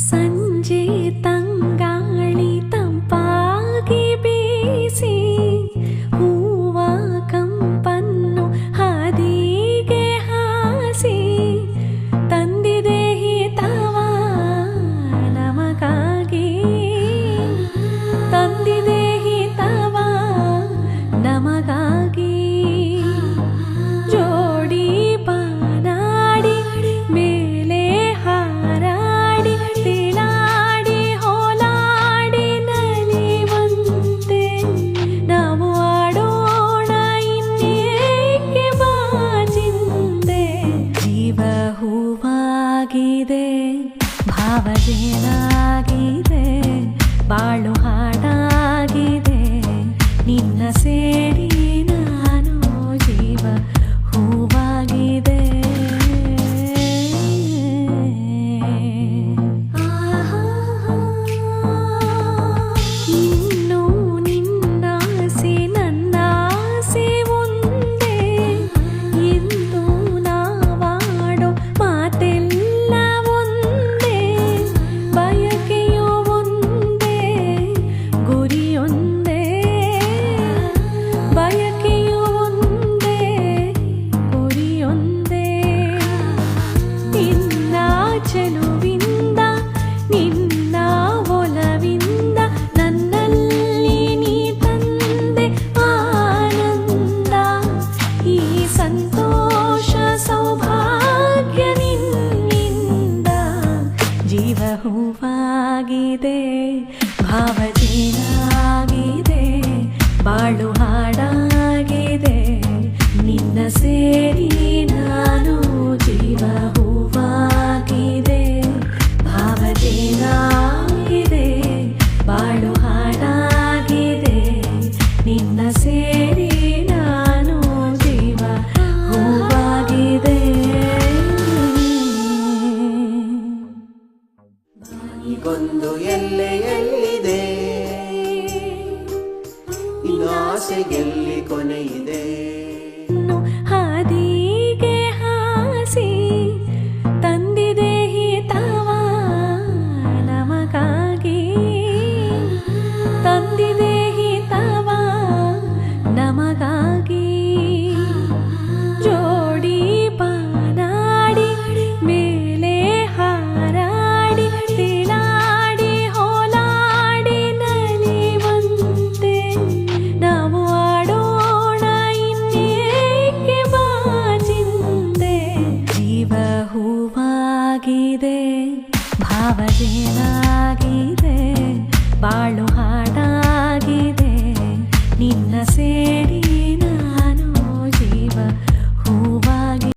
ಸಂಜೆ ತಂಗಾಳಿ ತಂಪಾಗಿ ಬೀಸಿ ಹೂವ ಕಂಪನ್ನು ಹಾದಿಗೆ ಹಾಸಿ ತಂದಿದೆ ಹಿತವ ನಮಗಾಗಿ, ತಂದಿದೆ ಹಿತವ ನಮಗಾಗಿ. ಜೋಡಿ ಬಾನಾಡಿ ಮೇಲೆ ಹಾರಾಡಿ ತಿಲಾಡಿ ಹೋಲಾಡಿ ನಲಿವಂತೆ ನಾವು ಆಡೋಣ ಇನ್ನೇಕೆ ಬಾಜಿಂದೆ. ಜೀವ ಹೂವಾಗಿದೆ, ಭಾವಜೇನಾಗಿದೆ, ಬಾಳು ಹಾಡಾಗಿದೆ, ನಿನ್ನ ಸೇರಿ ನಾನು ಜೀವ ಹೂವಾಗಿದೆ. ಇನ್ನು ನಿನ್ನಾಸೆ ನನ್ನಾಸೆ ಒಂದೇ, ಎಂದು ನಾವಾಡೋ ಮಾತೆಲ್ಲ ಒಂದೇ, ಬಯಕೆಯೂ ಒಂದೇ, ಗುರಿಯೊಂದೇ, ಬಯಕೆಯೂ ಒಂದೇ, ಗುರಿಯೊಂದೇ. ನಿನ್ನ ಚೆಲುವಿಂದ ನಿನ್ನ ಒಲವಿಂದ ನನ್ನಲ್ಲಿ ನೀ ತಂದೆ ಆನಂದ. ಈ ಸಂತೋಷ ಸೌಭಾಗ್ಯ ನಿನ್ನಿಂದ. ಜೀವ ಹೂವಾಗಿದೆ, ಭಾವಜೇನಾಗಿದೆ, ಬಾಳು ಹಾಡಾಗಿದೆ, ನಿನ್ನ ಸೇರಿ ನಾನು ಜೀವ ಹೂವಾಗಿದೆ, ಭಾವಜೇನಾಗಿದೆ, ಬಾಳು ಹಾಡಾಗಿದೆ, ನಿನ್ನ ಸೇರಿ ನಾನು ಜೀವ ಹೂವಾಗಿದೆ. ಬಾಯಿಗೊಂದು ಎಲ್ಲೆಯಲ್ಲಿದೆ, ಇನ್ನು ಆಸೆಗೆಲ್ಲಿ ಕೊನೆಯಿದೆ. ಹಾದಿಗೆ ಹಾಸಿ ತಂದಿದೆ ಹಿತವ ನಮಗಾಗಿ, ತಂದಿದೆ ಹಿತವ ನಮಗಾಗಿ. ಜೋಡಿ ಬಾನಾಡಿ ಮೇಲೆ ಹಾರಾಡಿ ತಿಲಾಡಿ ಹೋಲಾಡಿ ನಲಿವಂತೆ ನಾವು ಆಡೋಣ ಇನ್ನೇಕೆ ಬಾಜಿಂದೆ. ಜೀವ ಹೂವಾಗಿದೆ, ಭಾವಜೇನಾಗಿದೆ, ಬಾಳು ಹಾಡಾಗಿದೆ, ನಿನ್ನ ಸೇರಿ